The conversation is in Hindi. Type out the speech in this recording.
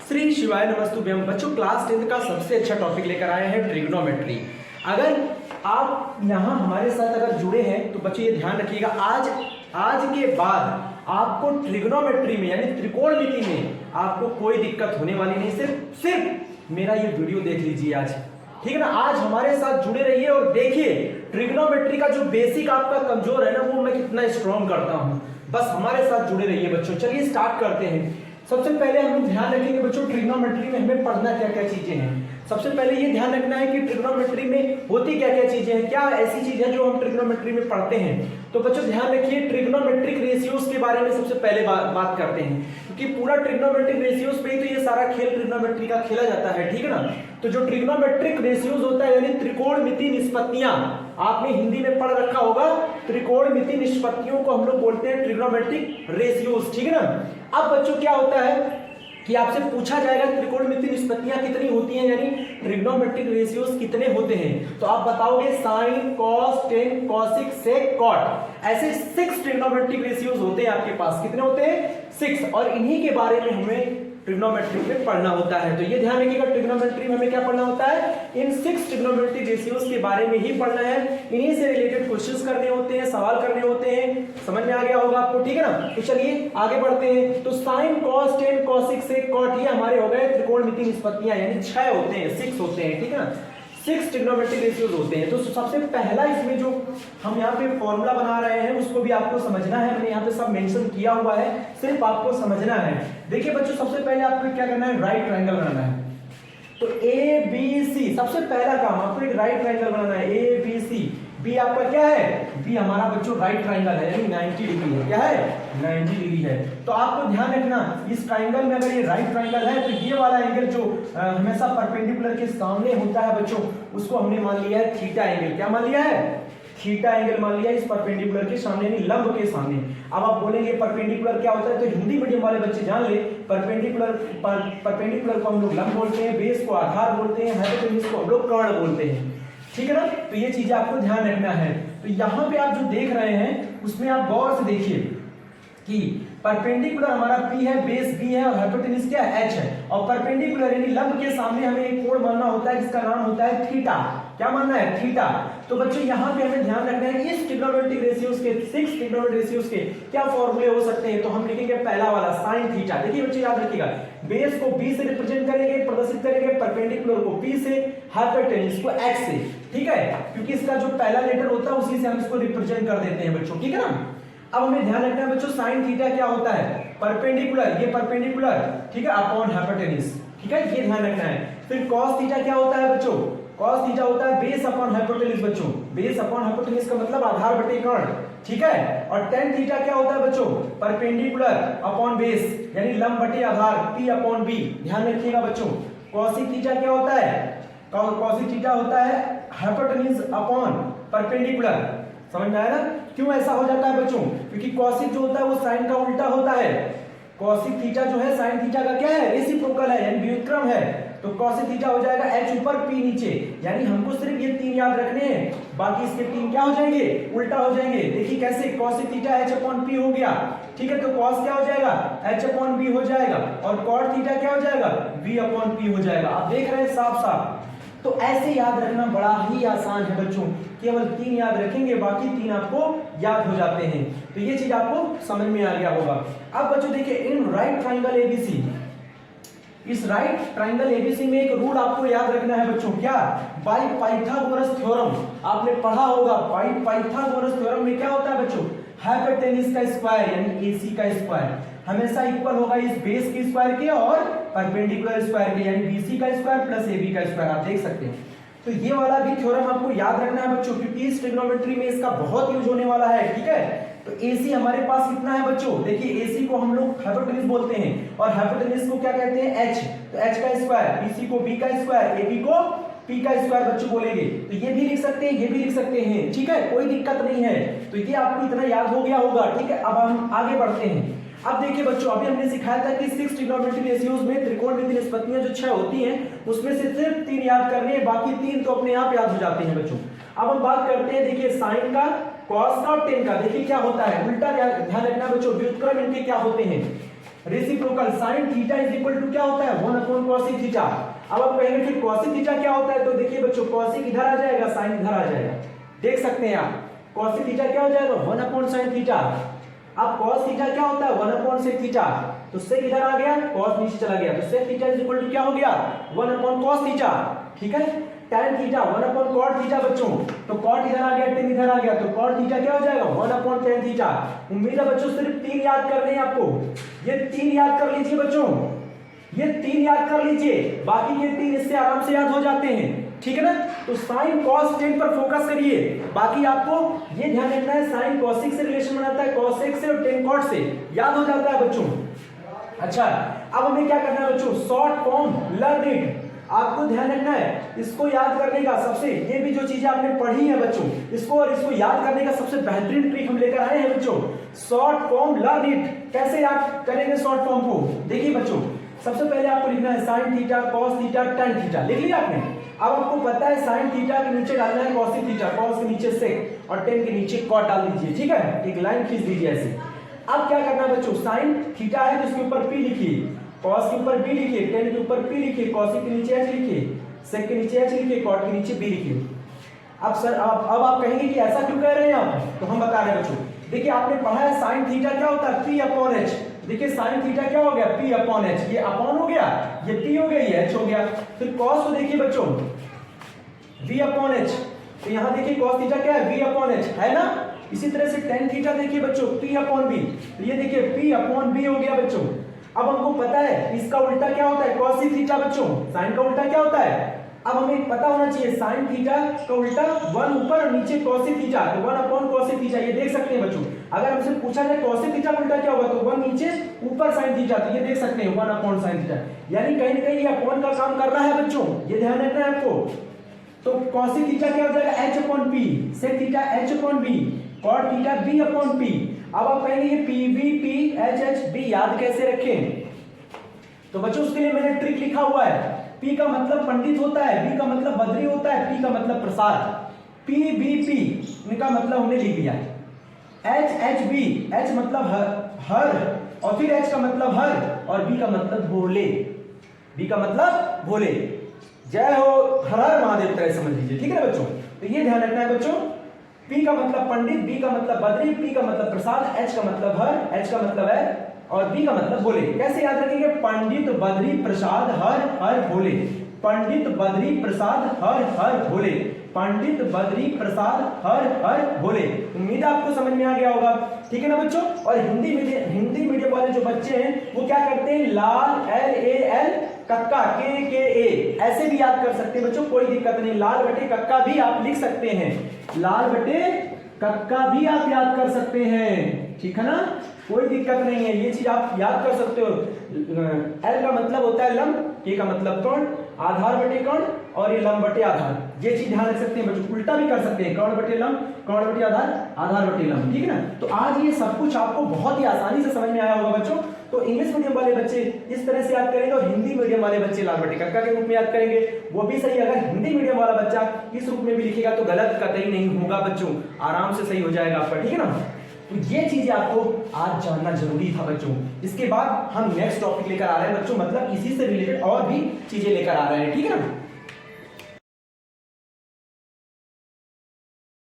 श्री शिवाय नमस्तुभ्यम। बच्चों क्लास 10th का सबसे अच्छा टॉपिक लेकर आए हैं ट्रिग्नोमेट्री। अगर आप यहाँ हमारे साथ अगर जुड़े हैं तो बच्चों ये ध्यान रखिएगा, आज के बाद आपको ट्रिग्नोमेट्री में यानी त्रिकोणमिति में आपको कोई दिक्कत होने वाली नहीं। सिर्फ मेरा ये वीडियो देख लीजिए आज, ठीक है ना। आज हमारे साथ जुड़े रहिए और देखिए ट्रिग्नोमेट्री का जो बेसिक आपका कमजोर है ना, वो मैं कितना स्ट्रॉन्ग करता हूँ। बस हमारे साथ जुड़े रहिए बच्चों। चलिए स्टार्ट करते हैं। सबसे पहले हम लोग ध्यान रखेंगे बच्चों ट्रिग्नोमेट्री में हमें पढ़ना क्या क्या चीजें हैं। सबसे पहले ये ध्यान रखना है कि ट्रिग्नोमेट्री में होती क्या क्या चीजें हैं, क्या ऐसी चीजें जो हम ट्रिग्नोमेट्री में पढ़ते हैं। तो बच्चों ध्यान रखिए ट्रिग्नोमेट्रिक रेशियोज के बारे में सबसे पहले बात करते हैं, क्योंकि पूरा ट्रिग्नोमेट्रिक रेशियोज पे ही तो ये सारा खेल ट्रिग्नोमेट्री का खेला जाता है, ठीक है ना। तो जो ट्रिग्नोमेट्रिक रेशियोज होता है यानी त्रिकोणमिति निष्पत्तियां, आपने हिंदी में पढ़ रखा होगा, त्रिकोणमिति निष्पत्तियों को हम लोग बोलते हैं ट्रिग्नोमेट्रिक रेशियोज, ठीक है ना। अब बच्चों क्या होता है कि आपसे पूछा जाएगा त्रिकोणमिति निष्पत्तियां कितनी होती हैं, यानी ट्रिग्नोमेट्रिक रेशियोज कितने होते हैं, तो आप बताओगे साइन, कॉस, टेन, कॉसिक, सेक, कॉट, ऐसे 6 ट्रिग्नोमेट्रिक रेशियोज होते हैं आपके पास। कितने होते हैं? 6। और इन्हीं के बारे में हमें ट्रिग्नोमेट्री में पढ़ना होता है। तो ये ध्यान रखिएगा ट्रिग्नोमेट्री में हमें क्या पढ़ना होता है, इन 6 ट्रिग्नोमेट्रिक रेशियोज के बारे में ही पढ़ना है। इन्हीं से रिलेटेड क्वेश्चंस करने होते हैं, सवाल करने होते हैं। समझ में आ गया होगा आपको, ठीक है ना। तो चलिए आगे बढ़ते हैं। तो साइन, कॉस, टेन, कॉसिक, सेक, कॉट ये हमारे हो गए त्रिकोणमिति निष्पत्तियां, यानी 6 होते हैं, 6 होते हैं, ठीक है ना। 6 ट्रिग्नोमेट्रिक रेशियोज होते हैं। तो सबसे पहला इसमें जो हम यहाँ पे फॉर्मूला बना रहे हैं उसको भी आपको समझना है। मैंने यहाँ पे सब मेंशन किया हुआ है, सिर्फ आपको समझना है। देखिए बच्चों सबसे पहले आपको क्या करना है, राइट ट्रायंगल बनाना है। तो ए बी सी सबसे पहला काम, आपको एक राइट ट्रायंगल बनाना है। ए बी सी, बी आपका क्या है, बी हमारा बच्चों राइट ट्रायंगल है, यानी 90 डिग्री है। क्या है? 90 डिग्री है। तो आपको ध्यान रखना इस ट्रायंगल में अगर ये राइट ट्रायंगल है तो ये वाला एंगल जो हमेशा परपेंडिकुलर के सामने होता है बच्चों, उसको हमने मान लिया है थीटा एंगल। क्या मान लिया है? थीटा एंगल मान लिया इस परपेंडिकुलर के सामने, यानी लंब के सामने। अब आप बोलेंगे परपेंडिकुलर क्या होता है, तो हिंदी मीडियम वाले बच्चे जान ले, परपेंडिकुलर को हम लोग लंब बोलते हैं, बेस को आधार बोलते हैं, हाइपोटेन्यूज को हम लोग कर्ण बोलते हैं, ठीक है ना। तो ये चीजें आपको ध्यान रखना है। तो यहाँ पे आप जो देख रहे हैं उसमें आप गौर से देखिए कि परपेंडिकुलर हमारा P है, बेस B है और हाइपोटेन्यूज क्या है, H है। और परपेंडिकुलर यानी लंब के सामने हमें एक कोण मानना होता है जिसका नाम होता है थीटा। क्या मानना है? थीटा। तो बच्चों यहाँ पे हमें ध्यान रखना है कि इस ट्रिग्नोमेट्रिक रेशियोज के 6 ट्रिग्नोमेट्रिक रेशियोज के क्या फॉर्मूले हो सकते हैं। तो हम लिखेंगे पहला वाला साइन थीटा। देखिए बच्चों याद रखिएगा, बेस को B से रिप्रेजेंट करेंगे, प्रदर्शित करेंगे, परपेंडिकुलर को P से, हाइपोटेन्यूज को H से, ठीक है, क्योंकि इसका जो पहला लेटर होता है उसी से हम इसको रिप्रेजेंट कर देते हैं बच्चों, ठीक है ना। अब हमें ध्यान रखना है बच्चों साइन थीटा क्या होता है, परपेंडिकुलर, ये परपेंडिकुलर, ठीक है, अपॉन हाइपोटेन्यूज, ठीक है, ये ध्यान रखना है। फिर कॉस थीटा क्या होता है बच्चों, कॉस थीटा होता है बेस अपॉन हाइपोटेन्यूज बच्चों, बेस अपॉन हाइपोटेन्यूज का मतलब आधार बटे कर्ण, ठीक है। और टेन थीटा क्या होता है बच्चों, परपेंडिकुलर अपॉन बेस यानी लंब बटे आधार, P अपॉन B, ध्यान रखिएगा बच्चों। कॉसिक थीटा क्या होता है, कॉसिक थीटा होता है हाइपोटेन्यूज अपॉन परपेंडिकुलर। समझ में आया ना, क्यों ऐसा हो जाता है बच्चों, क्योंकि कॉसिक जो होता है वो साइन का उल्टा होता है। कॉसिक थीटा जो है साइन थीटा का क्या है, रेसिप्रोकल है यानी व्युत्क्रम है। तो कॉसिक थीटा हो जाएगा H ऊपर P नीचे, यानी हमको सिर्फ ये 3 याद रखने हैं, बाकी इसके 3 क्या हो जाएंगे, उल्टा हो जाएंगे। देखिए कैसे, cosec theta H upon P हो गया, ठीक है, तो कॉस क्या हो जाएगा, H अपॉन B हो जाएगा, और कॉट थीटा क्या हो जाएगा, V अपॉन P हो जाएगा। आप देख रहे हैं साफ साफ। तो ऐसे याद रखना बड़ा ही आसान है बच्चों, केवल 3 याद रखेंगे, बाकी 3 आपको याद हो जाते हैं। तो ये चीज आपको समझ में आ गया होगा। अब बच्चों देखिए इन राइट ट्रायंगल एबीसी, इस राइट ट्रायंगल एबीसी में एक रूल आपको याद रखना है बच्चों, क्या, बाय पाइथागोरस थ्योरम। आपने पढ़ा होगा पाइथागोरस थ्योरम में क्या होता है बच्चों, हाइपोटेन्यूज का स्क्वायर यानी AC का स्क्वायर हमेशा इक्वल होगा इस बेस के स्क्वायर के और परपेंडिकुलर स्क्वायर के, यानी BC का स्क्वायर प्लस AB का स्क्वायर। आप देख सकते हैं। तो ये वाला भी थ्योरम आपको याद रखना है बच्चों, क्योंकि इस ट्रिग्नोमेट्री में इसका बहुत यूज होने वाला है, ठीक है। तो AC हमारे पास कितना है बच्चों, देखिए AC को हम लोग हाइपोटेन्यूज बोलते हैं और हाइपोटेन्यूज को क्या कहते हैं, H। तो H का स्क्वायर, BC को B का स्क्वायर, AB को P का स्क्वायर बच्चों बोलेंगे। तो ये भी लिख सकते हैं, ये भी लिख सकते हैं, ठीक है, कोई दिक्कत नहीं है। तो ये आपको इतना याद हो गया होगा, ठीक है। अब हम आगे बढ़ते हैं। अब देखिए बच्चों अभी हमने सिखाया था कि 6 ट्रिग्नोमेट्रिक रेशियोज में त्रिकोणमिति निष्पत्तियां जो 6 होती हैं उसमें से सिर्फ 3 याद करने हैं, बाकी 3 तो अपने आप याद हो जाते हैं बच्चों। अब हम बात करते हैं देखिए साइन का, कॉस का और टेन का। देखिए क्या होता है, उल्टा ध्यान रखना बच्चों, व्युत्क्रम इनके क्या होते हैं, reciprocal sine theta is equal to क्या होता है 1 अपॉन कॉसिक थीटा। अब आप कहेंगे फिर कॉसिक थीटा क्या होता है, तो देखिए बच्चों कॉसिक इधर आ जाएगा, साइन इधर आ जाएगा, देख सकते हैं आप कॉसिक थीटा क्या हो जाएगा 1 अपॉन साइन थीटा। अब कॉस थीटा क्या होता है 1 अपॉन सेक थीटा, तो सेक इधर आ गया, कॉस नीचे चला गया, तो sec theta is equal to क्या हो गया 1 अपॉन कॉस थीटा। ठीक है, tan theta 1 upon cot theta बच्चों, तो कॉट इधर आ गया, tan इधर आ गया, तो कॉट थीटा क्या हो जाएगा 1 अपॉन tan थीटा। उम्मीद है बच्चों सिर्फ 3 याद करने हैं आपको, ये 3 याद कर लीजिए बच्चों, ये 3 याद कर लीजिए, बाकी के 3 इससे आराम से याद हो जाते हैं। ठीक है ना, तो साइन कॉस tan पर फोकस करिए, बाकी आपको ये ध्यान रखना है साइन कॉसिक से रिलेशन बनाता है, कॉसेक से और tan कॉट से, याद हो जाता है बच्चों। अच्छा, अब हमें क्या करना है बच्चों, शॉर्ट फॉर्म लर्न इट, आपको ध्यान रखना है इसको याद करने का सबसे, ये भी जो चीजें आपने पढ़ी है बच्चों, इसको और इसको याद करने का सबसे बेहतरीन ट्रिक हम लेकर आए हैं बच्चों, शॉर्ट फॉर्म लर्न इट। कैसे याद करेंगे शॉर्ट फॉर्म को, देखिए बच्चों सबसे पहले आपको लिखना है sine theta cos theta tan theta, लिख लिया आपने। अब आपको पता है साइन थीटा के नीचे डालना है कॉसिक थीटा, कॉस के नीचे सेक और tan के नीचे कॉट डाल दीजिए। ठीक है, एक लाइन खींच दीजिए ऐसे। अब क्या करना है बच्चों, साइन थीटा है तो इसके ऊपर p लिखिए, कॉस के ऊपर b लिखिए, tan के ऊपर p लिखिए, कॉसिक के नीचे h लिखिए, सेक के नीचे h लिखिए, कॉट के नीचे b लिखिए। अब सर अब आप कहेंगे कि ऐसा क्यों कह रहे हैं आप, तो हम बता रहे हैं बच्चों, देखिए आपने पढ़ा है साइन थीटा क्या होता है p अपॉन h, देखिए साइन थीटा क्या हो गया p अपॉन h, ये अपॉन हो गया, ये p हो गया, ये h हो गया। फिर कॉस को देखिए बच्चों v अपॉन h, तो यहां देखिए कॉस थीटा क्या है v अपॉन h है ना। इसी तरह से tan थीटा देखिए बच्चों p अपॉन b, तो ये देखिए p अपॉन b हो गया बच्चों। अब हमको पता है इसका उल्टा क्या होता है cos थीटा बच्चों, साइन का उल्टा क्या होता है, अब हमें पता होना चाहिए साइन थीटा का उल्टा 1 ऊपर और नीचे cos थीटा, तो 1 अपॉन cos थीटा, ये देख सकते हैं बच्चों। अगर हमसे पूछा जाए cos थीटा का उल्टा क्या होगा, तो 1 नीचे ऊपर sin थीटा, तो ये देख सकते हैं 1 अपॉन sin थीटा, यानी कहीं ना कहीं ये अपॉन का काम कर रहा है बच्चों, ये ध्यान रखना है आपको। तो cos थीटा क्या हो जाएगा h upon p, sec theta h upon b, cot theta b upon p। अब आप कहेंगे ये p v p h h b याद कैसे रखें, तो बच्चों उसके लिए मैंने ट्रिक लिखा हुआ है। p का मतलब पंडित होता है, b का मतलब बद्री होता है, p का मतलब प्रसाद, p b p इनका मतलब हमने लिख दिया। h h b, h मतलब हर और फिर h का मतलब हर और b का मतलब भोले, b का मतलब भोले, जय हो हर हर महादेव तरह समझ लीजिए। ठीक है ना बच्चों, तो ये ध्यान रखना है बच्चों, p का मतलब पंडित, b का मतलब बद्री, p का मतलब प्रसाद, h का मतलब हर, h का मतलब है और b का मतलब भोले। कैसे याद रखेंगे, पंडित बद्री प्रसाद हर हर भोले, पंडित बद्री प्रसाद हर हर भोले, पंडित बद्री प्रसाद हर हर भोले। उम्मीद आपको समझ में आ गया होगा। ठीक है ना बच्चों, और हिंदी मीडियम वाले जो बच्चे हैं वो क्या करते हैं, लाल LAL कक्का KKA ऐसे भी याद कर सकते हैं बच्चों, कोई दिक्कत नहीं, लाल बटे कक्का भी आप लिख सकते हैं, लाल बटे कक्का भी आप याद कर सकते हैं। ठीक है ना, कोई दिक्कत नहीं है, ये चीज आप याद कर सकते हो। L का मतलब होता है लंब, K का मतलब कर्ण, आधार बटे कर्ण और ये लंब बटे आधार, ये चीज ध्यान रख सकते हैं बच्चों। उल्टा भी कर सकते हैं, कर्ण बटे लंब, कर्ण बटे आधार, आधार बटे लंब। ठीक है ना, तो आज ये सब कुछ आपको बहुत ही आसानी से समझ में आया होगा बच्चों। तो इंग्लिश मीडियम वाले बच्चे इस तरह से याद करेंगे और हिंदी मीडियम वाले बच्चे लाल बटे कक्का के रूप में याद करेंगे, वो भी सही। अगर हिंदी मीडियम वाला बच्चा इस रूप में भी लिखेगा तो गलत कतई नहीं होगा बच्चों, आराम से सही हो जाएगा आपका। ठीक है ना, तो ये चीजें आपको आज जानना जरूरी था बच्चों। इसके बाद हम नेक्स्ट टॉपिक लेकर आ रहे हैं बच्चों, मतलब इसी से रिलेटेड और भी चीजें लेकर आ रहे हैं। ठीक है ना।